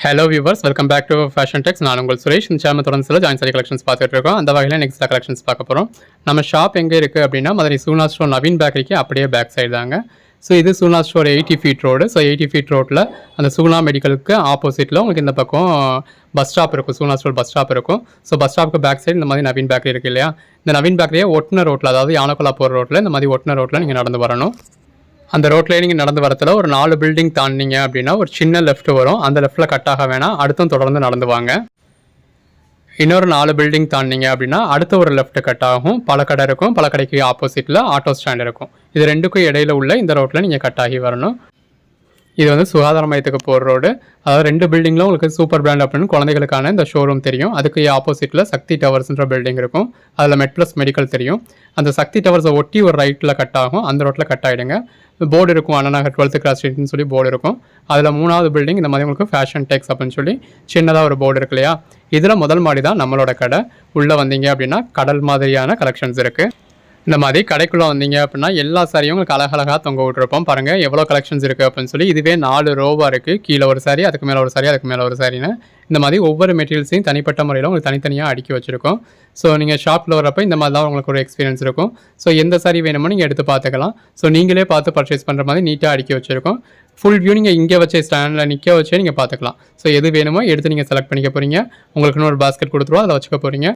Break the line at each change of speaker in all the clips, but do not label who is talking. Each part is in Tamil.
Hello viewers, welcome back to Fashion Tex. நான் உங்கள் சுரேஷ். இந்த சேனல் தொடர்ந்து சில ஜாயின் சாரி கலெக்ஷன்ஸ் பார்த்துட்டு இருக்கோம். அந்த வகையில் நெக்ஸ்ட் கலெக்ஷன்ஸ் பார்க்க போகிறோம். நம்ம ஷாப் எங்கே இருக்குது அப்படின்னா மதுரை சூனா ஸ்டோர் நவீன் பேக்கரிக்கு அப்படியே பேக் சைடு தாங்க. ஸோ இது Soona store 80 feet road. So 80 feet ரோட்டில் அந்த சூனா மெடிக்கலுக்கு ஆப்போசிட்டில் உங்களுக்கு இந்த பக்கம் பஸ் ஸ்டாப் இருக்கும், சூனா ஸ்டோர் பஸ் ஸ்டாப் இருக்கும். ஸோ பஸ் ஸ்டாப்புக்கு பேக் சைடு இந்த மாதிரி நவீன் பேக்கரி இருக்குது இல்லையா, இந்த நவீன் பேக்கரியை ஒட்டின ரோட்டில், அதாவது யானக்குலா போகிற ரோட்டில் இந்த மாதிரி ஒட்டின ரோட்டில் நீங்கள் நடந்து வரணும். அந்த ரோட்லேயே நீங்கள் நடந்து வரத்தில் ஒரு 4 பில்டிங் தாண்டிங்க அப்படின்னா ஒரு சின்ன லெஃப்ட் வரும். அந்த லெஃப்ட்டில் கட் ஆக வேணாம், அடுத்தும் தொடர்ந்து நடந்து வாங்க. இன்னொரு 4 பில்டிங் தாண்டிங்க அப்படின்னா அடுத்த ஒரு லெஃப்ட் கட் ஆகும். பழக்கடை இருக்கும், பழக்கடைக்கு ஆப்போசிட்டில் ஆட்டோ ஸ்டாண்ட் இருக்கும். இது ரெண்டுக்கும் இடையில உள்ள இந்த ரோட்டில் நீங்கள் கட் ஆகி வரணும். இது வந்து சுகாதார மையத்துக்கு போகிற ரோடு. அதாவது 2 பில்டிங்கில் உங்களுக்கு சூப்பர் பிராண்ட் அப்படின்னு குழந்தைகளுக்கான இந்த ஷோரூம் தெரியும். அதுக்கு ஆப்போசிட்டில் சக்தி டவர்ஸ்ன்ற பில்டிங் இருக்கும். அதில் மெட்ப்ளஸ் மெடிக்கல் தெரியும். அந்த சக்தி டவர்ஸை ஒட்டி ஒரு ரைட்டில் கட் ஆகும், அந்த ரோட்டில் கட் ஆகிடுங்க. போர்டு இருக்கும், அண்ணா 12th கிளாஸ் ஸ்ட்ரீட்னு சொல்லி போர்டு இருக்கும். அதில் 3வது பில்டிங் இந்த மாதிரி உங்களுக்கு ஃபேஷன் டெக்ஸ் அப்படின்னு சொல்லி சின்னதாக ஒரு போர்டு இருக்கு இல்லையா. இதில் முதல் மாடி தான் நம்மளோட கடை. உள்ளே வந்தீங்க அப்படின்னா கடல் மாதிரியான கலெக்ஷன்ஸ் இருக்குது. இந்த மாதிரி கடைக்குள்ளே வந்தீங்க அப்படின்னா எல்லா சாரியும் உங்களுக்கு அழகழகாக தொங்க விட்டுருப்போம். பாருங்கள் எவ்வளோ கலெக்ஷன்ஸ் இருக்குது அப்படின்னு சொல்லி. இதுவே 4 ரோவாக இருக்குது. கீழே ஒரு சாரி, அதுக்கு மேலே ஒரு சாரி, அதுக்கு மேலே ஒரு சாரின்னு இந்த மாதிரி ஒவ்வொரு மெட்டீரியல்ஸையும் தனிப்பட்ட முறையில் உங்களுக்கு தனித்தனியாக அடுக்கி வச்சுருக்கோம். ஸோ நீங்கள் ஷாப்பில் வரப்போ இந்த மாதிரி தான் உங்களுக்கு ஒரு எக்ஸ்பீரியன்ஸ் இருக்கும். ஸோ எந்த சாரி வேணுமோ நீங்கள் எடுத்து பார்த்துக்கலாம். ஸோ நீங்களே பார்த்து பர்ச்சேஸ் பண்ணுற மாதிரி நீட்டாக அடுக்கி வச்சுருக்கோம். ஃபுல் வியூ நீங்கள் இங்கே வச்சே ஸ்டாண்டில் நிற்க வச்சே நீங்கள் பார்த்துக்கலாம். ஸோ எது வேணுமோ எடுத்து நீங்கள் செலக்ட் பண்ணிக்க போகிறீங்க. உங்களுக்குன்னு ஒரு பாஸ்கெட் கொடுத்துருவோம், அதில் வச்சுக்க போகிறீங்க.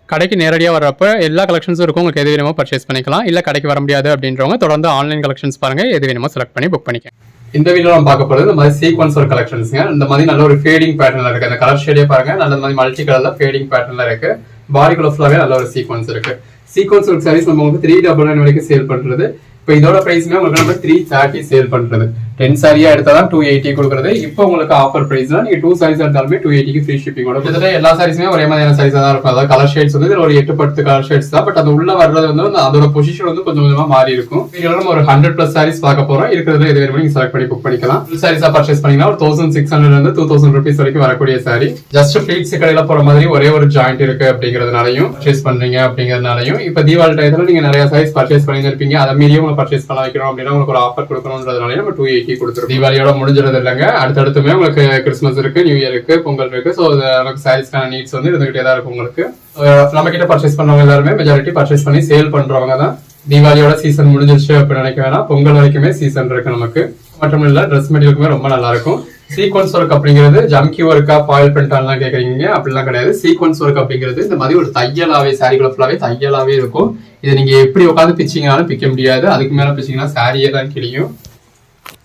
கடைக்கு நேரடியாக வரப்போ எல்லா கலெக்ஷன்ஸும் இருக்கும். உங்களுக்கு எது வேணுமோ பர்ச்சேஸ் பண்ணிக்கலாம். இல்லை கடைக்கு வர முடியாது அப்படின்றவங்க தொடர்ந்து ஆன்லைன் கலெக்ஷன்ஸ் பாருங்கள், எது வேணுமோ செலக்ட் பண்ணி புக் பண்ணிக்க. இந்த வீடியோ நம்ம பார்க்க போகிறது இந்த மாதிரி சீக்வன்ஸ் ஒரு கலெக்ஷன்ஸுங்க. இந்த மாதிரி நல்ல ஒரு ஃபேடிங் பேட்டர்னில் இருக்குது. அந்த கலர் ஷேடே பாருங்கள், நல்ல மாதிரி மல்டி கலரில் ஃபேடிங் பேட்டர்னில் இருக்குது. பாடிக்குள்ள ஃபுல்லாகவே நல்ல ஒரு சீக்வன்ஸ் இருக்குது. சீக்வன்ஸ் ஒரு சாரீஸ் நம்ம வந்து 399 வரைக்கும் சேல் பண்ணுறது. இப்போ இதோட பிரைஸ்மே உங்களுக்கு நம்ம 330 சேல் பண்ணுறது. 10 சாரியா எடுத்தால் தான் 280 கொடுக்குறது. இப்போ உங்களுக்கு ஆஃபர் பிரைஸ்னா நீங்கள் 2 சாரீஸ் எடுத்தாலுமே 280க்கு ஃப்ரீ ஷிப்பிங் வரும். கிட்டத்தட்ட எல்லா சாரீஸுமே ஒரே மாதிரியான சாரீஸாக தான் இருக்கும். அதாவது கலர் ஷேட்ஸ் வந்து இதில் ஒரு 8-10 கலர் ஷேட்ஸ் தான். பட் அது உள்ள வர்றது வந்து அதோட பொசிஷன் வந்து கொஞ்சம் கொஞ்சமாக மாறி இருக்கும். இதெல்லாம் நம்ம ஒரு 100+ சாரீஸ் பார்க்க போகிறோம். இருக்கிறதுல எது வேணுமோ நீங்கள் செலக்ட் பண்ணி புக் பண்ணிக்கலாம். ஃபுல் சாரீஸாக பர்ச்சேஸ் பண்ணிங்கன்னா ஒரு 1600 இருந்து 2000 ருபீஸ் வரைக்கும் வரக்கூடிய சாரி. ஜஸ்ட் ஃபிளீட்ஸ் கடையில் போகிற மாதிரி ஒரே ஒரு ஜாயிண்ட் இருக்கு அப்படிங்கிறதுனாலையும் பர்ச்சேஸ் பண்ணுறீங்க அப்படிங்கிறதுனாலையும் இப்போ தீபாவளி டயத்தில் நீங்கள் நிறைய சாரீஸ் பர்ச்சேஸ் பண்ணியிருப்பீங்க. அதை மீறியும் உங்களை பர்ச்சேஸ் பண்ண வைக்கிறோம் அப்படின்னா உங்களுக்கு ஒரு ஆஃபர் கொடுக்கணும்ன்றதுனால நம்ம 280 கொடுத்துருவோம். தீபாவளியோட முடிஞ்சிருது இல்லைங்க, அடுத்தடுத்துமே உங்களுக்கு கிறிஸ்மஸ் இருக்கு, நியூ இயர் இருக்கு, பொங்கல் இருக்கு. ஸோ நமக்கு சாரீஸ்க்கான நீட்ஸ் வந்து இருந்துகிட்டே தான் இருக்கும். உங்களுக்கு நம்ம கிட்ட பர்ச்சேஸ் பண்ணவங்க எல்லாருமே மெஜாரிட்டி பர்ச்சேஸ் பண்ணி சேல் பண்றவங்க தான். தீபாவளியோட சீசன் முடிஞ்சிருச்சு அப்படின்னு நினைக்க வேணாம், பொங்கல் வரைக்குமே சீசன் இருக்கு நமக்கு. மட்டும் இல்ல ட்ரெஸ் மெட்டீரியலுக்குமே ரொம்ப நல்லா இருக்கும். சீக்வன்ஸ் ஒர்க் அப்படிங்கிறது ஜம்கி ஒர்க்கா பாயில் பிரிண்டாலாம் கேட்குறீங்க, அப்படிலாம் கிடையாது. சீக்வன்ஸ் ஒர்க் அப்படிங்கிறது இந்த மாதிரி ஒரு தையலாவே, சாரிக்குள்ள ஃபுல்லாவே தையலாவே இருக்கும். இதை நீங்க எப்படி உட்காந்து பிச்சிங்கனாலும் பிக்க முடியாது. அதுக்கு மேல பிச்சிங்கன்னா சாரியே தான் கிழியும்.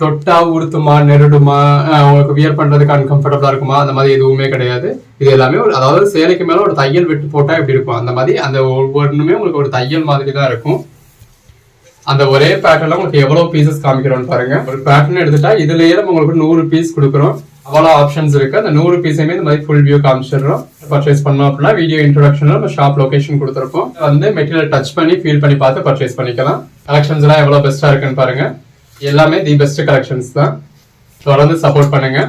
தொட்டா உறுத்துமா, நெருடுமா, உங்களுக்கு வியர் பண்றதுக்கு அன்கம்ஃபர்டபுளா இருக்குமா, அந்த மாதிரி எதுவுமே கிடையாது. இது எல்லாமே ஒரு, அதாவது சேலைக்கு மேல ஒரு தையல் விட்டு போட்டா எப்படி இருக்கும் அந்த மாதிரி அந்த ஒவ்வொன்றுமே உங்களுக்கு ஒரு தையல் மாதிரி தான் இருக்கும். அந்த ஒரே பேட்டர்ல உங்களுக்கு எவ்வளவு பீசஸ் காமிக்கிறோம்னு பாருங்க. ஒரு பேட்டர்ன் எடுத்துட்டா இதுலயே நம்ம உங்களுக்கு 100 பீஸ் கொடுக்குறோம். அவ்வளோ ஆப்ஷன்ஸ் இருக்கு. அந்த 100 பீஸையுமே இந்த மாதிரி ஃபுல் வியூ காமிச்சிடுறோம். பர்ச்சேஸ் பண்ணோம் அப்படின்னா வீடியோ இன்ட்ரோடக்ஷன்ல நம்ம ஷாப் லொகேஷன் கொடுத்துருப்போம். வந்து மெட்டீரியல் டச் பண்ணி ஃபீல் பண்ணி பார்த்து பர்ச்சேஸ் பண்ணிக்கலாம். கலெக்ஷன்ஸ் எல்லாம் எவ்வளவு பெஸ்டா இருக்குன்னு பாருங்க. எல்லாமே தி பெஸ்ட் கலெக்ஷன்ஸ் தான். தொடர்ந்து சப்போர்ட் பண்ணுங்க.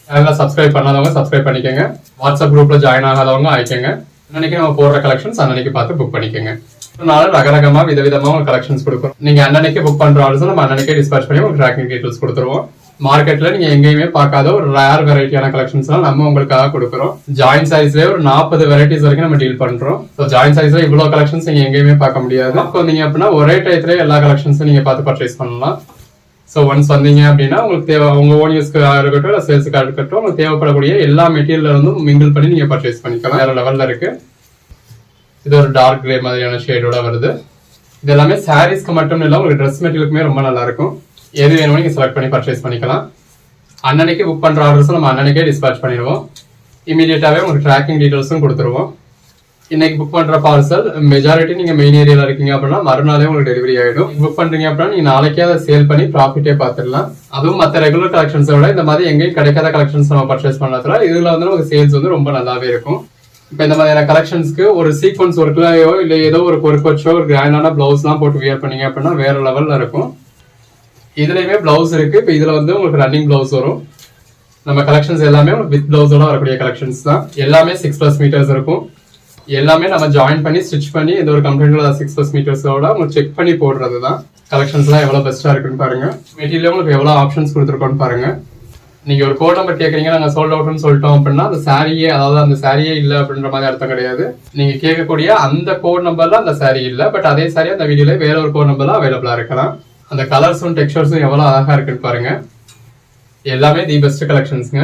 சேனலை சப்ஸ்கிரைப் பண்ணாதவங்க சப்ஸ்கிரைப் பண்ணிக்கோங்க. வாட்ஸ்அப் குரூப்ல ஜாயின் ஆகாதவங்க ஆயிக்கோங்க. அன்னைக்கு நம்ம போடுற கலெக்ஷன்ஸ் அன்னைக்கு பார்த்து புக் பண்ணிக்கோங்க. ரகரகமா விதவிதமா உங்களுக்கு கலெக்ஷன்ஸ் கொடுக்கும். நீங்க அன்னைக்கு புக் பண்ற ஆர்டர்ஸ் நம்ம அன்னைக்கே டிஸ்பேச் பண்ணி உங்களுக்கு ட்ராக்கிங் டீடைல்ஸ் கொடுத்துருவோம். மார்க்கெட்ல நீங்க எங்கேயுமே பார்க்காத ஒரு ரேர் வெரைட்டியான கலெக்ஷன்ஸ் எல்லாம் நம்ம உங்களுக்காக கொடுக்குறோம். ஜாயின் சைஸ்லேயே ஒரு 40 வெரைட்டிஸ் வரைக்கும் நம்ம டீல் பண்றோம். ஜாயின் சைஸ்ல இவ்வளவு கலெக்ஷன்ஸ் நீங்க எங்கேயுமே பார்க்க முடியாது. அப்போ வந்தீங்க அப்படின்னா ஒரே டயத்துல எல்லா கலெக்ஷன்ஸும் நீங்க பார்த்து பர்ச்சேஸ் பண்ணலாம். ஸோ ஒன்ஸ் வந்தீங்க அப்படின்னா உங்களுக்கு தேவை, உங்க ஓன் யூஸ்க்காக இருக்கட்டும் இல்லை சேல்ஸுக்காக இருக்கட்டும், உங்களுக்கு தேவைப்படக்கூடிய எல்லா மெட்டீரியல் இருந்தும் மிங்கிள் பண்ணி நீங்க பர்ச்சேஸ் பண்ணிக்கலாம். வேற லெவல்ல இருக்கு. இது ஒரு டார்க் கிரே மாதிரியான ஷேடோட வருது. இது எல்லாமே சாரீஸ்க்கு மட்டும் இல்லை, உங்களுக்கு ட்ரெஸ் மெட்டீரியலுக்குமே ரொம்ப நல்லா இருக்கும். எது வேணுமோ நீங்க செலக்ட் பண்ணி பர்ச்சேஸ் பண்ணிக்கலாம். அன்னன்னைக்கு புக் பண்ற ஆர்டர்ஸ் நம்ம அன்னன்னைக்கே டிஸ்பேச் பண்ணிடுவோம். இமீடியட்டாவே உங்களுக்கு ட்ராக்கிங் டீடைல்ஸும் கொடுத்துருவோம். இன்னைக்கு புக் பண்ற பார்சல் மெஜாரிட்டி நீங்க மெயின் ஏரியால இருக்கீங்க அப்படின்னா மறுநாளே உங்களுக்கு டெலிவரி ஆயிடும். புக் பண்றீங்க அப்படின்னா நீங்க நாளைக்கே அதை சேல் பண்ணி ப்ராஃபிட்டே பார்த்துடலாம். அதுவும் மற்ற ரெகுலர் கலெக்ஷன்ஸை விட இந்த மாதிரி எங்கேயும் கிடைக்காத கலெக்ஷன்ஸ் நம்ம பர்ச்சேஸ் பண்ணதுல இதுல வந்து நமக்கு சேல்ஸ் வந்து ரொம்ப நல்லாவே இருக்கும். இப்போ இந்த மாதிரியான கலெக்ஷன்ஸ்க்கு ஒரு சீக்வன்ஸ் ஒர்க்லயோ இல்லை ஏதோ ஒரு ஒர்க் வச்சோ ஒரு கிராண்டான பிளவுஸ் எல்லாம் போட்டு வியர் பண்ணீங்க அப்படின்னா வேற லெவல்ல இருக்கும். இதுலயுமே பிளவுஸ் இருக்கு. இப்போ இதுல வந்து உங்களுக்கு ரன்னிங் பிளவுஸ் வரும். நம்ம கலெக்ஷன்ஸ் எல்லாமே வித் பிளவுஸோட வரக்கூடிய கலெக்ஷன்ஸ் தான். எல்லாமே 6+ மீட்டர்ஸ் இருக்கும். எல்லாமே நம்ம ஜாயின் பண்ணி ஸ்டிச் பண்ணி எந்த ஒரு கம்ப்ளைண்ட் 6+ மீட்டர்ஸோட உங்களுக்கு செக் பண்ணி போடுறது தான். கலெக்ஷன்ஸ் எல்லாம் எவ்வளவு பெஸ்டா இருக்குன்னு பாருங்க. மெட்டீரியல் உங்களுக்கு எவ்வளவு ஆப்ஷன்ஸ் கொடுத்துருக்கோன்னு பாருங்க. நீங்க ஒரு கோட் நம்பர் கேக்குறீங்க, நாங்க சோல்ட் அவுட்னு சொல்லிட்டோம் அப்படின்னா அந்த சாரியே, அதாவது அந்த சாரியே இல்ல அப்படின்ற மாதிரி அர்த்தம் கிடையாது. நீங்க கேட்கக்கூடிய அந்த கோட் நம்பர்ல அந்த சாரி இல்ல, பட் அதே சாரி அந்த வீடியோல வேற ஒரு கோட் நம்பர்ல அவைலபிளா இருக்கலாம். அந்த கலர்ஸும் டெக்ஸ்சர்ஸும் எவ்வளவு அழகா இருக்குன்னு பாருங்க. எல்லாமே தி பெஸ்ட் கலெக்ஷன்ஸ்ங்க.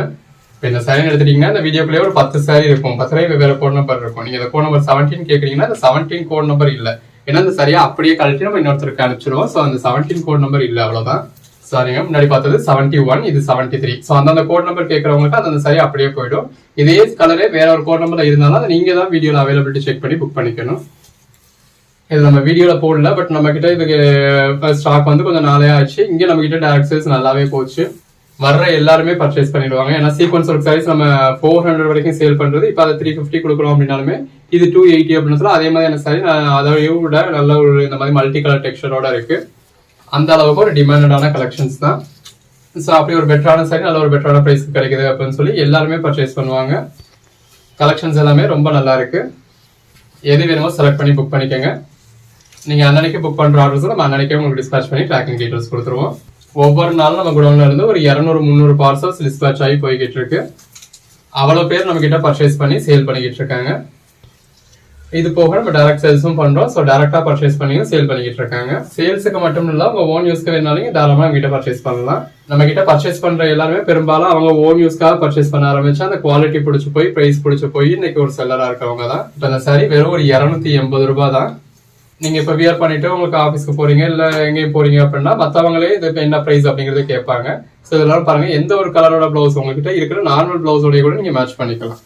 இப்போ இந்த சாரி எடுத்துட்டீங்கன்னா இந்த வீடியோக்குள்ளே ஒரு 10 சாரி இருக்கும், 10 வெவ்வேறு கோட் நம்பர் இருக்கும். நீங்க இந்த கோட் நம்பர் 17 கேக்குறீங்கன்னா அந்த 17 கோட் நம்பர் இல்ல, ஏன்னா அந்த சரியா அப்படியே கழட்டி நம்ம இன்னொருத்தருக்கு அனுப்பிச்சிருவோம். ஸோ அந்த 17 கோட் நம்பர் இல்ல, அவ்வளவுதான். சாரிங்க, முன்னாடி பார்த்தது 71, இது 73. ஸோ அந்தந்த கோட் நம்பர் கேட்கறவங்களுக்கு அந்த சாரி அப்படியே போயிடும். இதே கலரே வேற ஒரு கோட் நம்பர்ல இருந்தாலும் அதை நீங்க தான் வீடியோல அவைலபிலிட்டி செக் பண்ணி புக் பண்ணிக்கணும். இது நம்ம வீடியோல போடல, பட் நம்ம கிட்ட இதுக்கு ஸ்டாக் வந்து கொஞ்சம் நாளே ஆச்சு. இங்க நம்ம கிட்ட டைரக்ட் சேல்ஸ் நல்லாவே போச்சு. வர்ற எல்லாருமே பர்ச்சேஸ் பண்ணிடுவாங்க. ஏன்னா சீக்வன்ஸ் ஒர்க் சாரீஸ் நம்ம 400 வரைக்கும் சேல் பண்றது, இப்போ அதை 350 கொடுக்குறோம் அப்படின்னாலுமே இது 280 அப்படின்னு சொல்லலாம். அதே மாதிரியான சாரி அதையும் விட நல்ல ஒரு இந்த மாதிரி மல்டி கலர் டெக்ஸ்சரோட இருக்கு. அந்த அளவுக்கு ஒரு டிமாண்டடான கலெக்ஷன்ஸ் தான். ஸோ அப்படி ஒரு பெட்டரான சாரி நல்ல ஒரு பெட்டரான ப்ரைஸ்க்கு கிடைக்குது அப்படின்னு சொல்லி எல்லாருமே பர்ச்சேஸ் பண்ணுவாங்க. கலெக்ஷன்ஸ் எல்லாமே ரொம்ப நல்லா இருக்கு. எது வேணுமோ செலக்ட் பண்ணி புக் பண்ணிக்கோங்க. நீங்க அன்னன்னைக்கு புக் பண்ற ஆர்டர்ஸ் நம்ம அன்னன்னைக்கே உங்களுக்கு டிஸ்பேச் பண்ணி ட்ராக்கிங் டீடைல்ஸ் கொடுத்துருவோம். ஒவ்வொரு நாளும் நம்ம குடோன்ல இருந்து ஒரு 200-300 பார்சல்ஸ் டிஸ்பேச் ஆகி போய்கிட்டு இருக்கு. அவ்வளவு பேர் நம்ம கிட்ட பர்ச்சேஸ் பண்ணி சேல் பண்ணிக்கிட்டு இருக்காங்க. இது போக நம்ம டைரக்ட் சேல்ஸும் பண்றோம். ஸோ டைரக்டா பர்ச்சேஸ் பண்ணி சேல் பண்ணிக்கிட்டு இருக்காங்க. சேல்ஸுக்கு மட்டும் இல்ல, உங்க ஓன் யூஸ்க்கு வேணாலும் தாராளமா நம்ம கிட்ட பர்ச்சேஸ் பண்ணலாம். நம்ம கிட்ட பர்ச்சேஸ் பண்ற எல்லாருமே பெரும்பாலும் அவங்க ஓன் யூஸ்க்காக பர்ச்சேஸ் பண்ண ஆரம்பிச்சா அந்த குவாலிட்டி பிடிச்சு போய் பிரைஸ் பிடிச்சு போய் இன்னைக்கு ஒரு செல்லரா இருக்கவங்க தான். இப்போ அந்த சாரி வெறும் ஒரு 280 ரூபாய் தான். நீங்க இப்ப வியர் பண்ணிட்டு உங்களுக்கு ஆபீஸ்க்கு போறீங்க இல்ல எங்கேயும் போறீங்க அப்படின்னா மத்தவங்களே இது என்ன பிரைஸ் அப்படிங்கறது கேட்பாங்க. ஸோ இதெல்லாம் பாருங்க, எந்த ஒரு கலரோட பிளவுஸ் உங்ககிட்ட இருக்கிற நார்மல் பிளவுஸோட கூட நீங்க மேட்ச் பண்ணிக்கலாம்.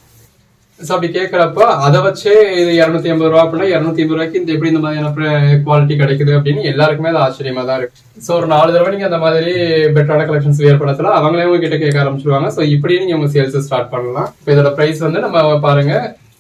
ஸோ அப்படி கேட்கறப்ப அதை வச்சே இது 280 ரூபா அப்படின்னா 280 ரூபாய்க்கு இந்த எப்படி இந்த மாதிரியான குவாலிட்டி கிடைக்குது அப்படின்னு எல்லாருக்குமே அது ஆச்சரியமா தான் இருக்கு. ஸோ ஒரு 4 தடவை நீங்க அந்த மாதிரி பெட்டரான கலெக்ஷன்ஸ் வியர் பண்ணத்துல அவங்களே உங்ககிட்ட கேட்க ஆரம்பிச்சிருவாங்க. ஸோ இப்படியே நீங்க உங்க சேல்ஸ் ஸ்டார்ட் பண்ணலாம். இப்போ இதோட பிரைஸ் வந்து நம்ம பாருங்க,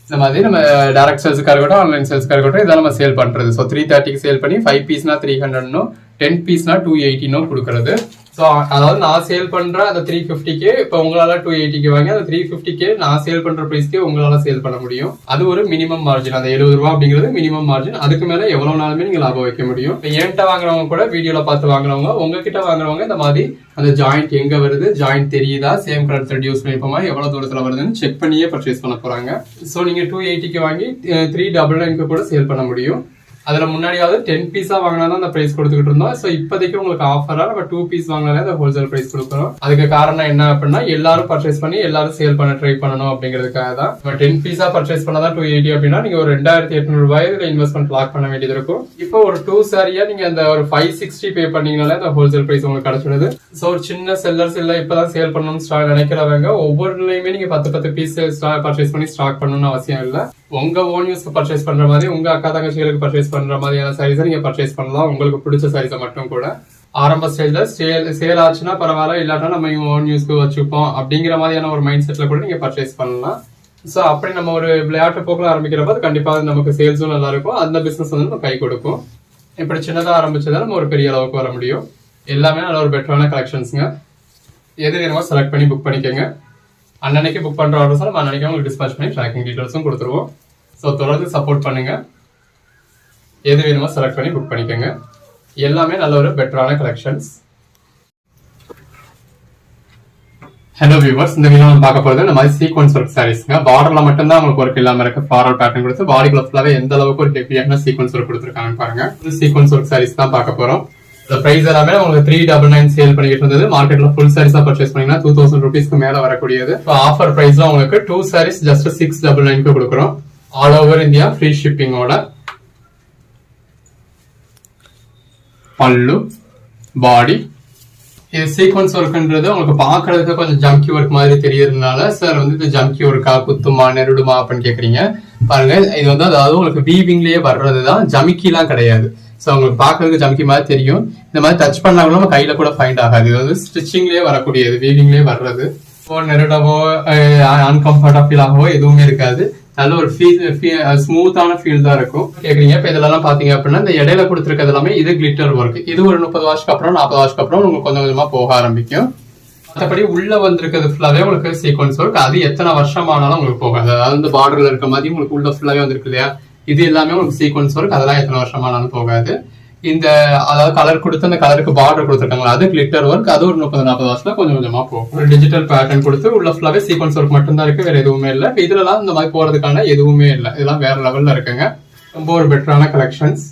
இந்த மாதிரி நம்ம டைரக்ட் சேல்ஸுக்காக இருக்கட்டும் ஆன்லைன் சேல்ஸுக்காக இருக்கட்டும் இதெல்லாம் நம்ம சேல் பண்றது. ஸோ 330க்கு சேல் பண்ணி 5 பீஸ்னா 300, 10 பீஸ்னா 280 கொடுக்கறது. ஸோ அதாவது நான் சேல் பண்ற அந்த 350க்கு இப்போ உங்களால 280க்கு வாங்கி அந்த 350க்கு நான் சேல் பண்ற பிரைஸ்க்கே உங்களால சேல் பண்ண முடியும். அது ஒரு மினிமம் மார்ஜின். அந்த 70 ரூபா அப்படிங்கிறது மினிமம் மார்ஜின். அதுக்கு மேல எவ்வளவு நாளுமே நீங்க லாபம் வைக்க முடியும். என்கிட்ட வாங்குறவங்க கூட வீடியோல பார்த்து வாங்குறவங்க, உங்ககிட்ட வாங்குறவங்க இந்த மாதிரி அந்த ஜாயிண்ட் எங்க வருது, ஜாயிண்ட் தெரியுதா, சேம் கலர் த்ரெட் யூஸ் பண்ணிப்போமா, எவ்வளவு தூரத்துல வருதுன்னு செக் பண்ணியே பர்ச்சேஸ் பண்ண போறாங்க. ஸோ நீங்க 280க்கு வாங்கி 399க்கு கூட சேல் பண்ண முடியும். அதுல முன்னாடியாவது 10 பீஸா வாங்கினா தான் அந்த பிரைஸ் கொடுத்துக்கிட்டு இருந்தோம். ஸோ இப்போதைக்கு உங்களுக்கு ஆஃபரா நம்ம 2 பீஸ் வாங்கினாலே அந்த ஹோல்சேல் பிரைஸ் கொடுக்குறோம். அதுக்கு காரணம் என்ன அப்படின்னா எல்லாரும் பர்ச்சேஸ் பண்ணி எல்லாரும் சேல் பண்ண ட்ரை பண்ணணும் அப்படிங்கிறதுக்காக தான். 10 பீஸா பர்ச்சேஸ் பண்ணதான் 280 அப்படின்னா நீங்க ஒரு 2800 ரூபாய் இதுல இன்வெஸ்ட்மெண்ட் லாக் பண்ண வேண்டியது இருக்கும். இப்போ ஒரு 2 சாரியா நீங்க அந்த ஒரு 560 பே பண்ணீங்கனாலே அந்த ஹோல்சேல் பிரைஸ் உங்களுக்கு கிடைச்சிடுது. ஸோ ஒரு சின்ன செல்லர்ஸ் இல்ல இப்பதான் சேல் பண்ணணும்னு நினைக்கிறவங்க ஒவ்வொருலையுமே நீங்க 10 பீஸ் பர்ச்சேஸ் பண்ணி ஸ்டாக் பண்ணணும்னு அவசியம் இல்லை. உங்க ஓன் யூஸ்க்கு பர்ச்சேஸ் பண்ற மாதிரி உங்க அக்கா தங்கச்சிகளுக்கு பர்ச்சேஸ் பண்ற மாதிரியான சாரீஸை நீங்க பர்ச்சேஸ் பண்ணலாம். உங்களுக்கு பிடிச்ச சாரீஸை மட்டும் கூட ஆரம்ப ஸ்டேஜ்ல சேல் ஆச்சுன்னா பரவாயில்ல, இல்லாட்டா நம்ம ஓன் யூஸ்க்கு வச்சுப்போம் அப்படிங்கிற மாதிரியான ஒரு மைண்ட் செட்ல கூட நீங்க பர்ச்சேஸ் பண்ணலாம். ஸோ அப்படி நம்ம ஒரு விளையாட்டு போக்குல ஆரம்பிக்கிறப்ப அது கண்டிப்பா நமக்கு சேல்ஸும் நல்லா இருக்கும். அந்த பிசினஸ் வந்து நம்ம கை கொடுக்கும். இப்படி சின்னதா ஆரம்பிச்சதா நம்ம ஒரு பெரிய அளவுக்கு வர முடியும். எல்லாமே நல்ல ஒரு பெட்டரான கலெக்ஷன்ஸுங்க. எது வேணுமோ செலக்ட் பண்ணி புக் பண்ணிக்கோங்க. அன்னன்னைக்கு புக் பண்ற ஆர்டர்ஸ் நம்ம அன்னன்னைக்கு உங்களுக்கு டிஸ்பேச் பண்ணி ட்ராக்கிங் டீடைல்ஸும் கொடுத்துருவோம். ஸோ தொடர்ந்து சப்போர்ட் பண்ணுங்க. எது வேணுமோ செலக்ட் பண்ணி புக் பண்ணிக்கோங்க. எல்லாமே நல்ல ஒரு பெட்டரான கலெக்ஷன்ஸ். ஹலோ வியூவர்ஸ், இந்த வீடியோ நம்ம பார்க்க போறது இந்த மாதிரி சீக்வன்ஸ் ஒர்க் சாரீஸ்ங்க. பார்டர்ல மட்டும்தான் உங்களுக்கு ஒர்க் இல்லாம இருக்கு. ஃபாரல் பேட்டர்ன் கொடுத்து பாடிக்குள்ள ஃபுல்லாவே எந்த அளவுக்கு ஒரு ஹெவியான சீக்வன்ஸ் ஒர்க் கொடுத்துருக்காங்கன்னு பாருங்க. சீக்வன்ஸ் ஒர்க் சாரீஸ் தான் பார்க்க போறோம். பிரைஸ் எல்லாமே உங்களுக்கு 399 சேல் பண்ணிட்டு இருந்தது. மார்க்கெட்ல ஃபுல் சாரீஸா பர்ச்சேஸ் பண்ணீங்கன்னா 2000 ரூபீஸ்க்கு மேல வரக்கூடியது. ஆஃபர் பிரைஸ்ல உங்களுக்கு 2 சாரீஸ் ஜஸ்ட் 699 கொடுக்குறோம். ஆல் ஓவர் இந்தியா ஃப்ரீ ஷிப்பிங்கோட. பல்லு, பாடி, இது சீக்வன்ஸ் ஒர்க்ன்றது உங்களுக்கு பாக்குறதுக்கு கொஞ்சம் ஜம்கி ஒர்க் மாதிரி தெரியறதுனால சார் வந்து இது ஜம்கி ஒர்க்கா, குத்துமா, நெருடுமா அப்படின்னு கேக்குறீங்க. பாருங்க, இது வந்து அதாவது உங்களுக்கு வீவிங்லயே வர்றதுதான், ஜமிக்கி எல்லாம் கிடையாது. ஸோ உங்களுக்கு பாக்குறதுக்கு ஜம்கி மாதிரி தெரியும். இந்த மாதிரி டச் பண்ணாலும் நம்ம கையில கூட ஃபைண்ட் ஆகாது. இது வந்து ஸ்டிச்சிங்லயே வரக்கூடியது, வீவிங்லயே வர்றது. நெருடவோ அன்கம்ஃபர்டா ஃபீல் ஆகவோ எதுவுமே இருக்காது. நல்ல ஒரு ஸ்மூத்தான ஃபீல் தான் இருக்கும். கேக்குறீங்க இப்ப இதெல்லாம் பாத்தீங்க அப்படின்னா இந்த இடையில கொடுத்துருக்கிறது எல்லாமே இது கிளிட்டர் ஒர்க். இது ஒரு 30 வருஷத்துக்கு அப்புறம் 40 வருஷத்துக்கு அப்புறம் உங்களுக்கு கொஞ்சம் கொஞ்சமா போக ஆரம்பிக்கும். மற்றபடி உள்ள வந்திருக்கிறது ஃபுல்லாவே உங்களுக்கு சீக்வன்ஸ் ஒர்க். அது எத்தனை வருஷம் ஆனாலும் உங்களுக்கு போகாது. அதாவது இந்த பார்டர்ல இருக்க மாதிரி உங்களுக்கு உள்ள ஃபுல்லாவே வந்திருக்கு இல்லையா, இது எல்லாமே உங்களுக்கு சீக்வன்ஸ் ஒர்க். அதெல்லாம் எத்தனை வருஷம் ஆனாலும் போகாது. இந்த அதாவது கலர் கொடுத்து அந்த கலருக்கு பார்டர் கொடுத்துருக்காங்க, அது கிளிட்டர் ஒர்க். அது ஒரு 30-40 வாட்ஸ்ல கொஞ்சம் கொஞ்சமா போகும். ஒரு டிஜிட்டல் பேட்டர்ன் கொடுத்து உள்ள ஃபுல்லாவே சீக்வன்ஸ் ஒர்க் மட்டும் தான் இருக்கு, வேற எதுவுமே இல்லை. இதுலலாம் இந்த மாதிரி போறதுக்கான எதுவுமே இல்லை, இதெல்லாம் வேற லெவல்ல இருக்குங்க. ரொம்ப ஒரு பெட்டரான கலெக்ஷன்ஸ்.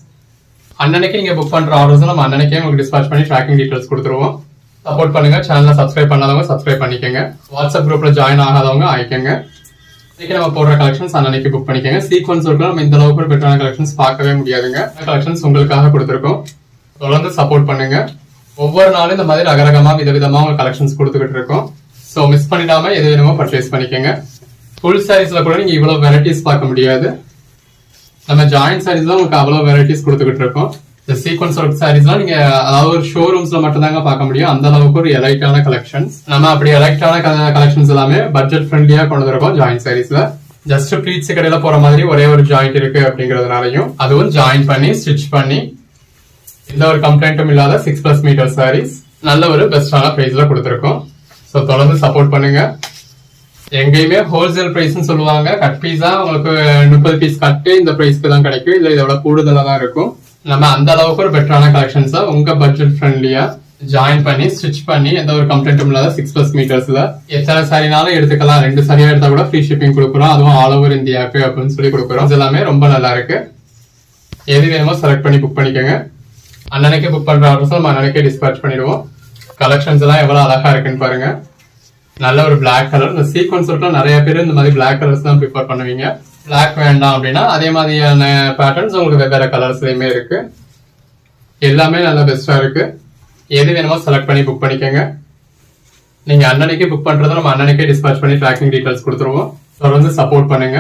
அன்னன்னைக்கு நீங்க புக் பண்ற ஆர்டர்ஸ் நம்ம அன்னன்னைக்கே உங்களுக்கு டிஸ்பாச் பண்ணி ட்ராக்கிங் டீடைல்ஸ் கொடுத்துருவோம். சப்போர்ட் பண்ணுங்க. சேனலை சப்ஸ்கிரைப் பண்ணாதவங்க சப்ஸ்கிரைப் பண்ணிக்கோங்க. வாட்ஸ்அப் குரூப்ல ஜாயின் ஆகாதவங்க ஆயிக்கோங்க. இன்னைக்கு நம்ம போடுற கலெக்ஷன்ஸ் அன்னைக்கு புக் பண்ணிக்கோங்க. சீக்வன்ஸ் ஒர்க்ல நம்ம இந்த அளவுக்கு பெட்டரான கலெக்ஷன்ஸ் பார்க்கவே முடியாதுங்க. கலெக்ஷன்ஸ் உங்களுக்காக கொடுத்துருக்கோம். தொடர்ந்து சப்போர்ட் பண்ணுங்க. ஒவ்வொரு நாளும் இந்த மாதிரி ரகரகமா விதவிதமா உங்க கலெக்ஷன்ஸ் கொடுத்துக்கிட்டு இருக்கோம். ஸோ மிஸ் பண்ணிடாம எது வேணுமோ பர்ச்சேஸ் பண்ணிக்கோங்க. ஃபுல் சாரீஸ்ல கூட நீங்க இவ்வளவு வெரைட்டிஸ் பார்க்க முடியாது. நம்ம ஜாயிண்ட் சாரீஸ்ல உங்களுக்கு அவ்வளவு வெரைட்டிஸ் கொடுத்துக்கிட்டு இருக்கோம். இந்த சீக்வன்ஸ் ஒர்க் சாரீஸ்லாம் நீங்க அதாவது ஒரு ஷோரூம்ஸ்ல மட்டும் தாங்க பார்க்க முடியும். அந்த அளவுக்கு ஒரு எலைட்டான கலெக்ஷன்ஸ். நம்ம அப்படி எலைட்டான கலெக்ஷன்ஸ் எல்லாமே பட்ஜெட் ஃப்ரெண்ட்லியா கொண்டு இருக்கோம் ஜாயிண்ட் சாரீஸ்ல. ஜஸ்ட் ப்ளீட்ஸ் கடையில போற மாதிரி ஒரே ஒரு ஜாயிண்ட் இருக்கு அப்படிங்கறதுனாலையும் அதுவும் ஜாயின் பண்ணி ஸ்டிச் பண்ணி எந்த ஒரு கம்ப்ளைண்ட்டும் இல்லாத 6+ மீட்டர் சாரீஸ் நல்ல ஒரு பெஸ்டான பிரைஸ்ல கொடுத்துருக்கோம். ஸோ தொடர்ந்து சப்போர்ட் பண்ணுங்க. எங்கேயுமே ஹோல்சேல் பிரைஸ்ன்னு சொல்லுவாங்க. கட் பீஸா உங்களுக்கு 30 பீஸ் கட்டு இந்த பிரைஸ்க்கு தான் கிடைக்கும். இதுல இதோட கூடுதலா தான் இருக்கும். நம்ம அந்த அளவுக்கு ஒரு பெட்டரான கலெக்ஷன்ஸா உங்க பட்ஜெட் ஃப்ரெண்ட்லியா ஜாயின் பண்ணி ஸ்டிச் பண்ணி எந்த ஒரு கம்ப்ளைண்ட்டும் இல்லாத 6+ மீட்டர்ஸ்ல எத்தனை சாரினாலும் எடுத்துக்கலாம். 2 சாரியா எடுத்தா கூட ஃப்ரீ ஷிப்பிங் கொடுக்குறோம். அதுவும் ஆல் ஓவர் இந்தியாவுக்கு அப்படின்னு சொல்லி கொடுக்குறோம். இது எல்லாமே ரொம்ப நல்லா இருக்கு. எது வேணுமோ செலக்ட் பண்ணி புக் பண்ணிக்கோங்க. அன்னன்னைக்கு புக் பண்ற ஆர்டர்ஸ் நம்ம அன்னன்னைக்கே டிஸ்பேச் பண்ணிடுவோம். கலெக்ஷன்ஸ் எல்லாம் எவ்வளவு அழகா இருக்குன்னு பாருங்க. நல்ல ஒரு பிளாக் கலர். இந்த சீக்வன்ஸ் ஒர்க்லாம் நிறைய பேர் இந்த மாதிரி பிளாக் கலர்ஸ் தான் ப்ரிஃபர் பண்ணுவீங்க. பிளாக் வேண்டாம் அப்படின்னா அதே மாதிரியான பேட்டர்ன்ஸ் உங்களுக்கு வெவ்வேறு கலர்ஸ்லயுமே இருக்கு. எல்லாமே நல்ல பெஸ்டா இருக்கு. எது வேணுமோ செலக்ட் பண்ணி புக் பண்ணிக்கோங்க. நீங்க அன்னன்னைக்கு புக் பண்றதை நம்ம அன்னன்னைக்கே டிஸ்பாச் பண்ணி ட்ராக்கிங் டீடைல்ஸ் கொடுத்துருவோம். தொடர்ந்து சப்போர்ட் பண்ணுங்க.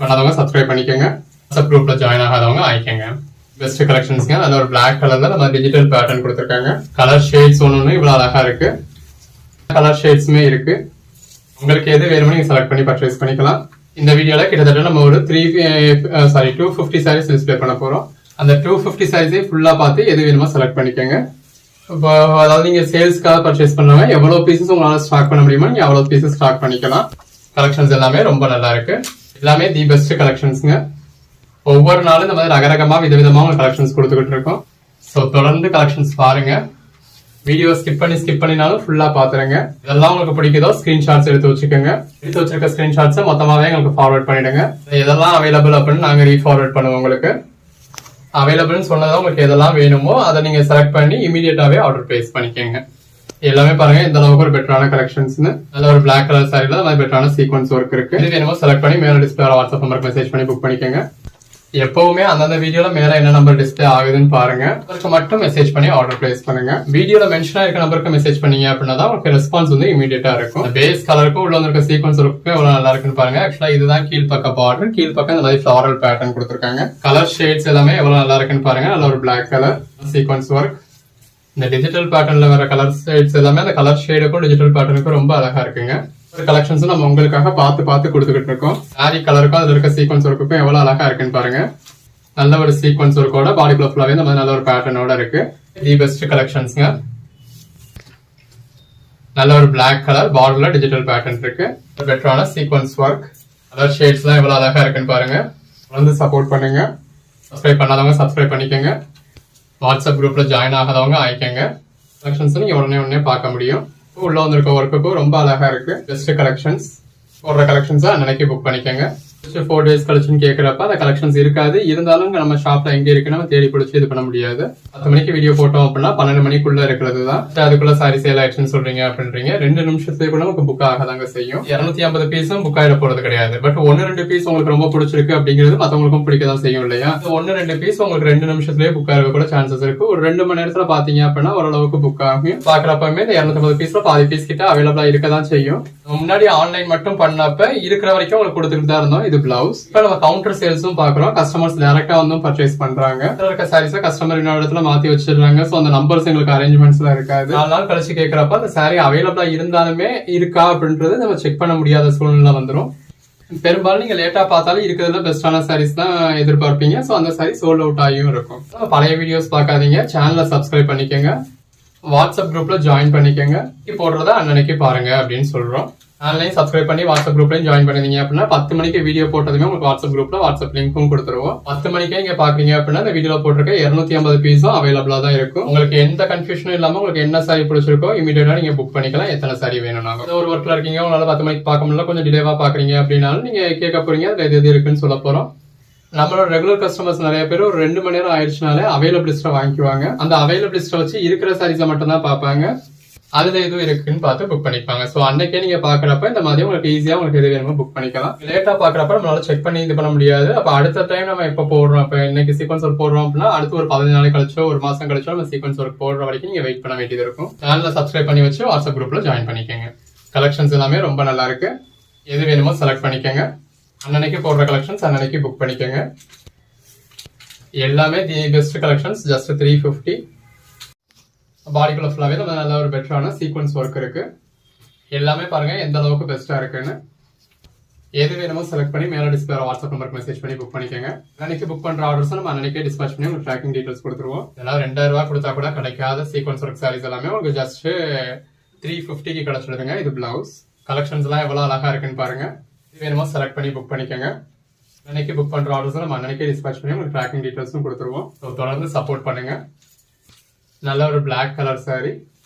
பண்ணாதவங்க சப்ஸ்கிரைப் பண்ணிக்கோங்க. வாட்ஸ்அப் குரூப்ல ஜாயின் ஆகாதவங்க ஆயிக்கோங்க. பெஸ்ட் கலெக்ஷன்ஸ்ங்க. நல்ல ஒரு பிளாக் கலர்ல நம்ம டிஜிட்டல் பேட்டர்ன் கொடுத்துருக்காங்க. கலர் ஷேட்ஸ் ஒன்று இவ்வளவு அழகா இருக்கு. கலர் ஷேட்ஸுமே இருக்கு. உங்களுக்கு எது வேணுமோ நீங்க செலக்ட் பண்ணி பர்ச்சேஸ் பண்ணிக்கலாம். இந்த வீடியோல கிட்டத்தட்ட நம்ம ஒரு 250 சாரீஸ் டிஸ்பிளே பண்ண போறோம். அந்த 250 சாரீஸே ஃபுல்லா பார்த்து எது வேணுமோ செலக்ட் பண்ணிக்கோங்க. இப்போ அதாவது நீங்க சேல்ஸ்க்காக பர்ச்சேஸ் பண்ணவங்க எவ்வளவு பீசஸ் உங்களால ஸ்டாக் பண்ண முடியுமோ நீங்க அவ்வளவு பீசஸ் ஸ்டாக் பண்ணிக்கலாம். கலெக்ஷன்ஸ் எல்லாமே ரொம்ப நல்லா இருக்கு. எல்லாமே தி பெஸ்ட் கலெக்ஷன்ஸ்ங்க. ஒவ்வொரு நாளும் இந்த மாதிரி ரகரகமா விதவிதமா உங்களுக்கு கலெக்ஷன்ஸ் கொடுத்துக்கிட்டு இருக்கோம். ஸோ தொடர்ந்து கலெக்ஷன்ஸ் பாருங்க. வீடியோ ஸ்கிப் பண்ணினாலும் ஃபுல்லா பாத்துருங்க. இதெல்லாம் உங்களுக்கு பிடிக்குதோ ஸ்கிரீன்ஷாட்ஸ் எடுத்து வச்சுக்கோங்க. எடுத்து வச்சிருக்க ஸ்கிரீன்ஷாட்ஸ் மொத்தமாவே உங்களுக்கு ஃபார்வர்ட் பண்ணிடுங்க. இதெல்லாம் அவைலபிள் அப்படின்னு நாங்க ரீஃபார்வர்ட் பண்ணுவோம். உங்களுக்கு அவைலபிள்னு சொன்னதா உங்களுக்கு எதெல்லாம் வேணுமோ அதை நீங்க செலக்ட் பண்ணி இமீடியட்டாவே ஆர்டர் பிளேஸ் பண்ணிக்கோங்க. எல்லாமே பாருங்க இந்த அளவுக்கு ஒரு பெட்டரான கலெக்ஷன்ஸ். நல்ல ஒரு பிளாக் கலர் சாரில நல்ல பெட்டரான சீக்வன்ஸ் ஒர்க் இருக்கு. இது வேணுமோ செலக்ட் பண்ணி மேல டிஸ்பிளே வாட்ஸ்அப் நம்பருக்கு மெசேஜ் பண்ணி புக் பண்ணிக்கோங்க. எப்பவுமே அந்தந்த வீடியோல மேல என்ன நம்பர் டிஸ்பிளே ஆகுதுன்னு பாருங்க. அதுக்கு மட்டும் மெசேஜ் பண்ணி ஆர்டர் பிளேஸ் பண்ணுங்க. வீடியோல மென்ஷன் ஆயிருக்க நம்பருக்கு மெசேஜ் பண்ணீங்க அப்படின்னா தான் உங்களுக்கு ரெஸ்பான்ஸ் வந்து இமீடியட்டா இருக்கும். பேஸ் கலருக்கும் உள்ள இருக்க சீக்வன்ஸ் ஒர்க்கும் எவ்வளவு நல்லா இருக்குன்னு பாருங்க. ஆக்சுவலா இதுதான் கீழ்பக்க பார்டர். கீழ்பக்கம் இந்த மாதிரி ஃபிளாரல் பேட்டர்ன் கொடுத்துருக்காங்க. கலர் ஷேட்ஸ் எல்லாமே எவ்வளவு நல்லா இருக்குன்னு பாருங்க. நல்ல ஒரு பிளாக் கலர் சீக்வன்ஸ் ஒர்க். இந்த டிஜிட்டல் பேட்டர்ன்ல வர கலர் ஷேட்ஸ் எல்லாமே அந்த கலர் ஷேடுக்கும் டிஜிட்டல் பேட்டர்னுக்கும் ரொம்ப அழகா இருக்குங்க. கலெக்ஷன்ஸ் நம்ம உங்களுக்காக பார்த்து கொடுத்துக்கிட்டு இருக்கோம். சாரி கலருக்கும் அதுல இருக்க சீக்வன்ஸ் ஒர்க்குக்கும் எவ்வளவு அழகா இருக்குன்னு பாருங்க. நல்ல ஒரு சீக்வன்ஸ் ஒர்க்கோட பாடிக்குள்ள ஃபுல்லாவே இந்த மாதிரி நல்ல ஒரு பேட்டர்னோட இருக்கு. தி பெஸ்ட் கலெக்ஷன்ஸ்ங்க. நல்ல ஒரு பிளாக் கலர் பார்டர்ல டிஜிட்டல் பேட்டர்ன் இருக்கு. பெட்டரான சீக்வன்ஸ் ஒர்க். கலர் ஷேட்ஸ் எல்லாம் எவ்வளவு அழகா இருக்குன்னு பாருங்க. வந்து சப்போர்ட் பண்ணுங்க. சப்ஸ்கிரைப் பண்ணாதவங்க சப்ஸ்கிரைப் பண்ணிக்கோங்க. வாட்ஸ்அப் குரூப்ல ஜாயின் ஆகாதவங்க ஆயிக்கோங்க. கலெக்ஷன்ஸ் நீங்க உடனே பார்க்க முடியும். உள்ள வந்திருக்க ஒர்க்குக்கும் ரொம்ப அழகா இருக்கு. Best collections. போடுற கலெக்ஷன்ஸா அன்னைக்கு புக் பண்ணிக்கோங்க. 4 days கலெக்ஷன் கேட்கறப்ப அந்த கலெக்ஷன்ஸ் இருக்காது. இருந்தாலும் நம்ம ஷாப்ல எங்க இருக்கு நம்ம தேடி பிடிச்சி இது பண்ண முடியாது. 10 மணிக்கு வீடியோ போட்டோம் அப்படின்னா 12 மணிக்குள்ள இருக்கிறது தான். அதுக்குள்ள சாரி சேல் ஆக்ஷன் சொல்றீங்க அப்படின்றீங்க. 2 நிமிஷத்துக்கு கூட நமக்கு புக் ஆகாதாங்க செய்யும். 250 பீஸும் புக் ஆயிட போறது கிடையாது. பட் 1-2 பீஸ் உங்களுக்கு ரொம்ப பிடிச்சிருக்கு அப்படிங்கிறது மத்தவங்களுக்கும் பிடிக்கதான் செய்யும் இல்லையா? 1-2 பீஸ் உங்களுக்கு 2 நிமிஷத்துலயே புக் ஆக கூட சான்சஸ் இருக்கு. ஒரு 2 மணி நேரத்துல பாத்தீங்க அப்படின்னா ஓரளவுக்கு புக் ஆகும். பாக்குறப்பமே இந்த 250 பீஸ்ல பாதி பீஸ் கிட்ட அவைலபிளா இருக்கதான் செய்யும். முன்னாடி ஆன்லைன் மட்டும் பண்ணப்ப இருக்கிற வரைக்கும் உங்களுக்கு கொடுத்துட்டு தான் இருந்தோம். இது பிளவுஸ். இப்ப நம்ம கவுண்டர் சேல்ஸும் பாக்குறோம். கஸ்டமர்ஸ் டைரக்டா வந்து பர்ச்சேஸ் பண்றாங்க. இருக்க சாரீஸை கஸ்டமர் இன்னொரு இடத்துல மாத்தி வச்சிருக்காங்க. சோ அந்த நம்பர்ஸ் எங்களுக்கு அரேஞ்ச்மெண்ட்ஸ்ல இருக்காது. 4 நாள் கழிச்சு கேட்கறப்ப அந்த சாரி அவைலபிளா இருந்தாலுமே இருக்கா அப்படின்றது நம்ம செக் பண்ண முடியாத சூழ்நிலை வந்துடும். பெரும்பாலும் நீங்க லேட்டா பார்த்தாலும் இருக்கிறதுல பெஸ்டான சாரீஸ் தான் எதிர்பார்ப்பீங்க. சோ அந்த சாரி சோல்ட் அவுட் ஆகியும் இருக்கும். பழைய வீடியோஸ் பார்க்காதீங்க. சேனலை சப்ஸ்கிரைப் பண்ணிக்கோங்க. வாட்ஸ்அப் குரூப்ல ஜாயின் பண்ணிக்கோங்க. போடுறத அன்னன்னைக்கு பாருங்க அப்படின்னு சொல்றோம். ஆன்லைன் சப்ஸ்கிரைப் பண்ணி வாட்ஸ்அப் குரூப்லயும் ஜாயின் பண்ணிருந்தீங்க அப்படின்னா 10 மணிக்கு வீடியோ போட்டதுமே உங்களுக்கு வாட்ஸ்அப் குரூப்ல வாட்ஸ்அப் லிங்க்கும் கொடுத்துருவோம். 10 மணிக்கே நீங்க பாக்குறீங்க அப்படின்னா இந்த வீடியோல போட்டிருக்க 250 பீஸும் அவைலபிளா தான் இருக்கும். உங்களுக்கு எந்த கன்ஃபியூஷனும் இல்லாம உங்களுக்கு என்ன சாரி பிடிச்சிருக்கோ இமீடியட்டா நீங்க புக் பண்ணிக்கலாம். எத்தனை சாரி வேணும்னாலும். ஒரு ஒர்க்ல இருக்கீங்க, உங்களால 10 மணிக்கு பார்க்க முடியல, கொஞ்சம் டிலேவா பாக்குறீங்க அப்படின்னாலும் நீங்க கேட்க போறீங்க, அதுல எது இருக்குன்னு சொல்ல போறோம். நம்மளோட ரெகுலர் கஸ்டமர்ஸ் நிறைய பேர் ஒரு 2 மணி நேரம் ஆயிடுச்சுனாலே அவைலபிள் லிஸ்ட்டை வாங்கிக்குவாங்க. அந்த அவைலபிள் லிஸ்ட்டை வச்சு இருக்கிற சாரீஸை மட்டும் தான் பார்ப்பாங்க. அதுல எதுவும் இருக்குன்னு பார்த்து புக் பண்ணிப்பாங்க. சோ அன்னைக்கே நீங்க பாக்குறப்ப இந்த மாதிரி உங்களுக்கு ஈஸியா உங்களுக்கு எது வேணுமோ புக் பண்ணிக்கலாம். லேட்டா பாக்குறப்ப நம்மளால செக் பண்ணி இது பண்ண முடியாது. அப்ப அடுத்த டைம் நம்ம எப்ப போடுறோம், இப்ப இன்னைக்கு சீக்வன்ஸ் ஒர்க் போடுறோம் அப்படின்னா அடுத்து ஒரு 15 நாள் கழிச்சோ ஒரு மாசம் கழிச்சோ நம்ம சீக்வன்ஸ் ஒர்க் போடுற வரைக்கும் நீங்க வெயிட் பண்ண வேண்டியது இருக்கும். சேனலை சப்ஸ்கிரைப் பண்ணி வச்சு வாட்ஸ்அப் குரூப்ல ஜாயின் பண்ணிக்கோங்க. கலெக்ஷன்ஸ் எல்லாமே ரொம்ப நல்லா இருக்கு. எது வேணுமோ செலக்ட் பண்ணிக்கோங்க. அன்னன்னைக்கு போடுற கலெக்ஷன்ஸ் அன்னன்னைக்கு புக் பண்ணிக்கோங்க. எல்லாமே தி பெஸ்ட் கலெக்ஷன்ஸ். ஜஸ்ட் 350. பாடிக்குள்ள ஃபுல்லாவே நம்ம நல்ல ஒரு பெட்டரான சீக்வன்ஸ் ஒர்க் இருக்கு. எல்லாமே பாருங்க எந்த அளவுக்கு பெஸ்டா இருக்குன்னு. எது வேணுமோ செலக்ட் பண்ணி மேல டிஸ்பிளே வாட்ஸ்அப் நம்பருக்கு மெசேஜ் பண்ணி புக் பண்ணிக்கோங்க. அன்னைக்கு புக் பண்ற ஆர்டர்ஸ் நம்ம அன்னைக்கே டிஸ்பேச் பண்ணி உங்களுக்கு ட்ராக்கிங் டீடைல்ஸ் கொடுத்துருவோம். இதெல்லாம் 2000 ரூபாய் கொடுத்தா கூட கிடைக்காத சீக்வன்ஸ் ஒர்க் சாரீஸ் எல்லாமே உங்களுக்கு ஜஸ்ட் 350க்கு கிடைச்சிடுதுங்க. இது பிளவுஸ். கலெக்ஷன்ஸ் எல்லாம் எவ்வளவு அழகா இருக்குன்னு பாருங்க. இது வேணுமோ செலக்ட் பண்ணி புக் பண்ணிக்கோங்க. அன்னைக்கு புக் பண்ற ஆர்டர்ஸ் நம்ம அன்னைக்கே டிஸ்பேச் பண்ணி உங்களுக்கு ட்ராக்கிங் டீடைல்ஸும் கொடுத்துருவோம். தொடர்ந்து சப்போர்ட் பண்ணுங்க. நல்ல ஒரு பிளாக் கலர் சாரி.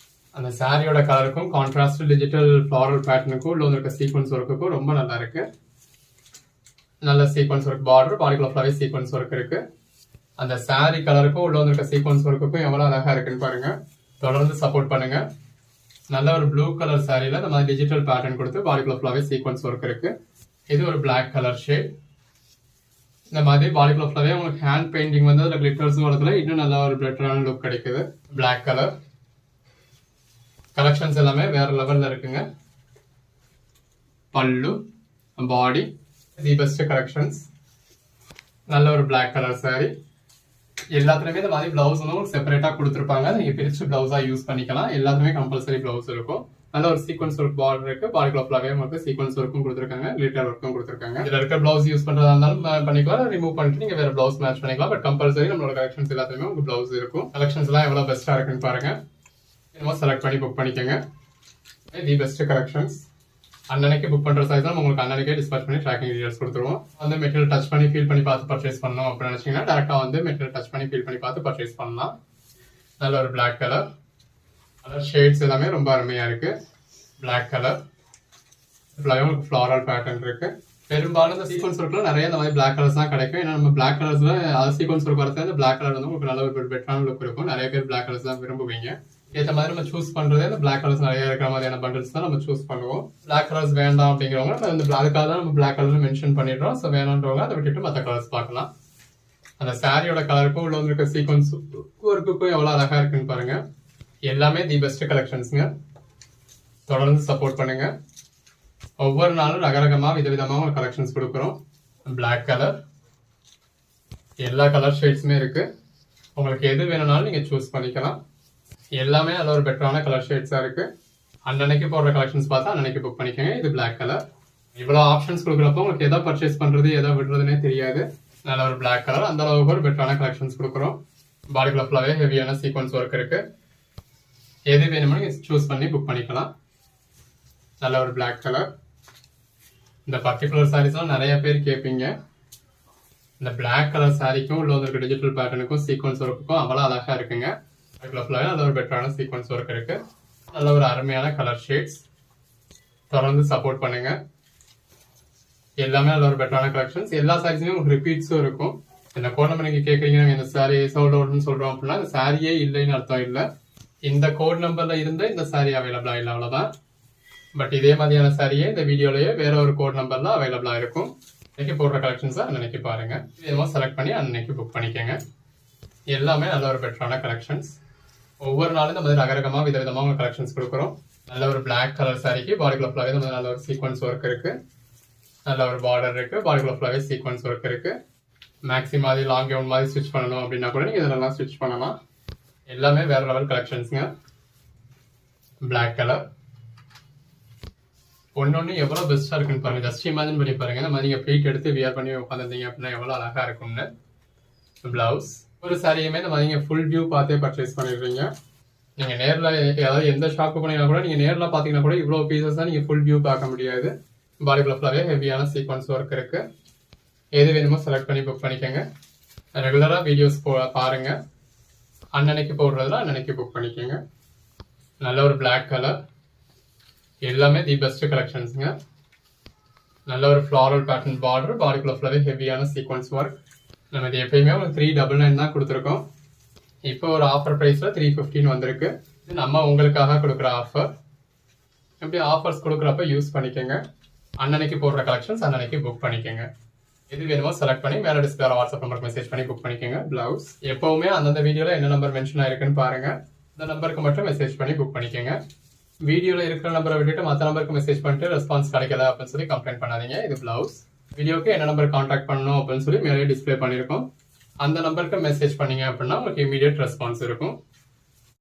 அந்த சாரியோட கலருக்கும் கான்ட்ராஸ்ட் டிஜிட்டல் ஃபிளாரல் பேட்டர்னுக்கும் உள்ள இருக்க சீக்வன்ஸ் ஒர்க்குக்கும் ரொம்ப நல்லா இருக்கு. நல்ல சீக்வன்ஸ் ஒர்க் பார்டர், பாடிக்குள்ள ஃபுல்லாவே சீக்வன்ஸ் ஒர்க் இருக்கு. அந்த சாரி கலருக்கும் உள்ள இருக்க சீக்வன்ஸ் ஒர்க்குக்கும் எவ்வளவு அழகா இருக்குன்னு பாருங்க. தொடர்ந்து சப்போர்ட் பண்ணுங்க. நல்ல ஒரு ப்ளூ கலர் சாரியில நம்ம டிஜிட்டல் பேட்டர்ன் கொடுத்து பாடிக்குள்ள ஃபுல்லாவே சீக்வன்ஸ் ஒர்க் இருக்கு. இது ஒரு பிளாக் கலர் ஷேட். இந்த மாதிரி பாடிக்குள்ள ஃபுல்லாவே உங்களுக்கு ஹேண்ட் பெயிண்டிங் வந்து அதுல கிளிட்டர்ஸும் வரதுல இன்னும் நல்ல ஒரு பெட்டரான லுக் கிடைக்குது. Black colour. கலெக்ஷன்ஸ் எல்லாமே வேற லெவல்ல இருக்குங்க. பல்லு, பாடி, தி பெஸ்ட் கலெக்ஷன்ஸ். நல்ல ஒரு பிளாக் கலர் சாரி. எல்லாத்துலயுமே இந்த மாதிரி பிளவுஸ் வந்து செப்பரேட்டா கொடுத்துருப்பாங்க. நீங்க பிரிச்சு பிளவுஸா யூஸ் பண்ணிக்கலாம். எல்லாத்துலயுமே கம்பல்சரி பிளவுஸ் இருக்கும். நல்ல ஒரு சீக்வன்ஸ் ஒர்க் பார்டர் இருக்கு. பாடிக்குள்ள ஃபுல்லாவே உங்களுக்கு சீக்வன்ஸ் ஒர்க்கும் கொடுத்துருக்காங்க, கிளிட்டர் ஒர்க்கும் கொடுத்துருக்காங்க. இதுல இருக்க பிளவுஸ் யூஸ் பண்றதா இருந்தாலும் பண்ணிக்கலாம், ரிமூவ் பண்ணிட்டு நீங்க வேற பிளவுஸ் மேட்ச் பண்ணிக்கலாம். பட் கம்பல்சரி நம்மளோட கலெக்ஷன்ஸ் எல்லாத்துலயுமே உங்களுக்கு பிளவுஸ் இருக்கும். கலெக்ஷன்ஸ் எல்லாம் எவ்வளவு பெஸ்டா இருக்குன்னு பாருங்க. என்னமோ செலக்ட் பண்ணி புக் பண்ணிக்கோங்க. The best collections. அன்னன்னைக்கு புக் பண்ற சைஸ் தான் உங்களுக்கு அன்னன்னைக்கே டிஸ்பேச் பண்ணி ட்ராக்கிங் டீடைல்ஸ் கொடுத்துருவோம். வந்து மெட்டீரியல் டச் பண்ணி ஃபீல் பண்ணி பார்த்து பர்ச்சேஸ் பண்ணணும் அப்படின்னு நினைச்சீங்கன்னா டேரக்டா வந்து மெட்டீரியல் டச் பண்ணி ஃபீல் பண்ணி பார்த்து பர்ச்சேஸ் பண்ணலாம். நல்ல ஒரு பிளாக் கலர். கலர் ஷேட்ஸ் எல்லாமே ரொம்ப அருமையா இருக்கு. Black colour. உங்களுக்கு ஃபிளாரல் பேட்டர்ன் இருக்கு. பெரும்பாலும் இந்த சீக்வன்ஸ் ஒர்க்ல நிறைய இந்த மாதிரி பிளாக் கலர்ஸ் தான் கிடைக்கும். ஏன்னா நம்ம பிளாக் கலர்ஸ்ல சீக்வன்ஸ் ஒர்க் வரது இந்த பிளாக் கலர் வந்து உங்களுக்கு நல்ல ஒரு பெட்டரான லுக் இருக்கும். நிறைய பேர் பிளாக் கலர்ஸ் தான் விரும்புவீங்க. ஏற்ற மாதிரி நம்ம சூஸ் பண்றதே இந்த பிளாக் கலர்ஸ் நிறைய இருக்கிற மாதிரியான பண்டில்ஸ் தான் நம்ம சூஸ் பண்ணுவோம். பிளாக் கலர்ஸ் வேண்டாம் அப்படிங்கிறவங்க அதுக்காக தான் நம்ம பிளாக் கலர் மென்ஷன் பண்ணிடுறோம். ஸோ வேணான்றவங்க அதை விட்டுட்டு மற்ற கலர்ஸ் பார்க்கலாம். அந்த சாரியோட கலருக்கும் உள்ள இருக்க சீக்வன்ஸ் ஒர்க்குக்கும் எவ்வளவு அழகா இருக்குன்னு பாருங்க. எல்லாமே தி பெஸ்ட் கலெக்ஷன்ஸ்ங்க. தொடர்ந்து சப்போர்ட் பண்ணுங்க. ஒவ்வொரு நாளும் ரகரகமா விதவிதமா ஒரு கலெக்ஷன்ஸ் கொடுக்குறோம். Black colour. எல்லா கலர் ஷேட்ஸுமே இருக்கு. உங்களுக்கு எது வேணும்னாலும் நீங்க சூஸ் பண்ணிக்கலாம். எல்லாமே நல்ல ஒரு பெட்டரான கலர் ஷேட்ஸா இருக்கு. அன்னன்னைக்கு போடுற கலெக்ஷன்ஸ் பார்த்தா அன்னன்னைக்கு புக் பண்ணிக்கோங்க. இது பிளாக் கலர். இவ்வளவு ஆப்ஷன்ஸ் கொடுக்குறப்போ உங்களுக்கு எதை பர்ச்சேஸ் பண்றது எதை விடுறதுன்னே தெரியாது. நல்ல ஒரு பிளாக் கலர். அந்த அளவுக்கு ஒரு பெட்டரான கலெக்ஷன்ஸ் கொடுக்குறோம். பாடிக்குள்ள ஃபுல்லாவே ஹெவியான சீக்வன்ஸ் ஒர்க் இருக்கு. எது வேணுமோ நீங்க சூஸ் பண்ணி புக் பண்ணிக்கலாம். நல்ல ஒரு பிளாக் கலர். இந்த பர்டிகுலர் சாரீஸ்லாம் நிறைய பேர் கேட்பீங்க. இந்த பிளாக் கலர் சாரிக்கும் உள்ள இருக்க டிஜிட்டல் பேட்டர்னுக்கும் சீக்வன்ஸ் ஒர்க்குக்கும் அவ்வளவு அழகா இருக்குங்க. நல்ல ஒரு பெட்டரான சீக்வன்ஸ் ஒர்க் இருக்கு. நல்ல ஒரு அருமையான கலர் ஷேட்ஸ். தொடர்ந்து சப்போர்ட் பண்ணுங்க. எல்லாமே நல்ல ஒரு பெட்டரான கலெக்ஷன்ஸ். எல்லா சாரீஸுமே உங்களுக்கு ரிப்பீட்ஸும் இருக்கும். இந்த கோட் நம்பர் நீங்க கேட்கறீங்க, இந்த சாரி சோல்ட் அவுட்னு சொல்றோம் அப்படின்னா இந்த சாரியே இல்லைன்னு அர்த்தம் இல்லை. இந்த கோட் நம்பர்ல இருந்து இந்த சாரி அவைலபிளா இல்லை, அவ்வளவுதான். பட் இதே மாதிரியான சாரியே இந்த வீடியோலயே வேற ஒரு கோட் நம்பர்ல அவைலபிளா இருக்கும். இன்னைக்கு போடுற கலெக்ஷன்ஸ் அன்னைக்கு பாருங்க. இதே செலக்ட் பண்ணி அன்னைக்கு புக் பண்ணிக்கோங்க. எல்லாமே நல்ல ஒரு பெட்டரான கலெக்ஷன்ஸ். ஒவ்வொரு நாளும் இந்த மாதிரி ரகரகமா விதவிதமா கலெக்ஷன்ஸ் கொடுக்குறோம். நல்ல ஒரு பிளாக் கலர் சாரிக்கு பாடிக்குள்ள ஃபுல்லாவே நல்ல ஒரு சீக்வன்ஸ் ஒர்க் இருக்கு. நல்ல ஒரு பார்டர் இருக்கு. பாடிக்குள்ள ஃபுல்லாவே சீக்வன்ஸ் ஒர்க் இருக்கு. மேக்ஸி மாதிரி லாங் கவுன் மாதிரி ஸ்டிச் பண்ணணும் அப்படின்னா கூட நீங்க இதெல்லாம் ஸ்டிச் பண்ணலாம். எல்லாமே வேற லெவல் கலெக்ஷன்ஸ்ங்க. Black colour. ஒன்னொன்னு எவ்வளவு பெஸ்டா இருக்குன்னு பாருங்க. ஜஸ்ட் இமேஜின் பண்ணி பாருங்க. இந்த மாதிரி நீங்க ப்ளீட் எடுத்து வியர் பண்ணி உட்காந்துருந்தீங்க அப்படின்னா எவ்வளவு அழகா இருக்கும்னு. பிளவுஸ். ஒரு சாரியுமே இந்த மாதிரி நீங்க ஃபுல் வியூ பார்த்தே பர்ச்சேஸ் பண்ணிடுறீங்க. நீங்கள் நேரில் அதாவது எந்த ஷாப்புக்கு போனீங்கன்னா கூட நீங்கள் நேரில் பார்த்தீங்கன்னா கூட இவ்வளோ பீசஸ் தான் நீங்கள் ஃபுல் வியூ பார்க்க முடியாது. பாடிக்குள்ள ஃபுல்லாகவே ஹெவியான சீக்வன்ஸ் ஒர்க் இருக்குது. எது வேணுமோ செலக்ட் பண்ணி புக் பண்ணிக்கோங்க. ரெகுலராக வீடியோஸ் பாருங்கள். அன்னன்னைக்கு போடுறதுல அன்னன்னைக்கு புக் பண்ணிக்கோங்க. நல்ல ஒரு பிளாக் கலர், எல்லாமே தி பெஸ்ட் கலெக்ஷன்ஸுங்க. நல்ல ஒரு ஃப்ளாரல் பேட்டர்ன் பார்டர், பாடிக்குள்ள ஃபுல்லாகவே ஹெவியான சீக்வன்ஸ் ஒர்க். நம்ம இது எப்பயுமே ஒரு 399 தான் கொடுத்துருக்கோம். இப்போ ஒரு ஆஃபர் ப்ரைஸில் 315 வந்திருக்கு. இது நம்ம உங்களுக்காக கொடுக்குற ஆஃபர். எப்படி ஆஃபர்ஸ் கொடுக்குறப்ப யூஸ் பண்ணிக்கோங்க. அன்னன்னைக்கு போடுற கலெக்ஷன்ஸ் அன்னன்னைக்கு புக் பண்ணிக்கோங்க. எது வேணுமோ செலக்ட் பண்ணி மேலே டிஸ்பிளே வாட்ஸ்அப் நம்பருக்கு மெசேஜ் பண்ணி புக் பண்ணிக்கோங்க. பிளவுஸ் எப்போவுமே அந்தந்த வீடியோவில் என்ன நம்பர் மென்ஷன் ஆயிருக்குன்னு பாருங்கள். இந்த நம்பருக்கு மட்டும் மெசேஜ் பண்ணி புக் பண்ணிக்கோங்க. வீடியோவில் இருக்கிற நம்பரை விட்டுட்டு மற்ற நம்பருக்கு மெசேஜ் பண்ணிட்டு ரெஸ்பான்ஸ் கிடைக்கல அப்படின்னு சொல்லி கம்ப்ளைண்ட் பண்ணாதீங்க. இது பிளவுஸ். வீடியோக்கு என்ன நம்பர் கான்டாக்ட் பண்ணணும் அப்படின்னு சொல்லி மேலே டிஸ்பிளே பண்ணியிருக்கோம். அந்த நம்பருக்கு மெசேஜ் பண்ணீங்க அப்படின்னா உங்களுக்கு இமீடியட் ரெஸ்பான்ஸ் இருக்கும்.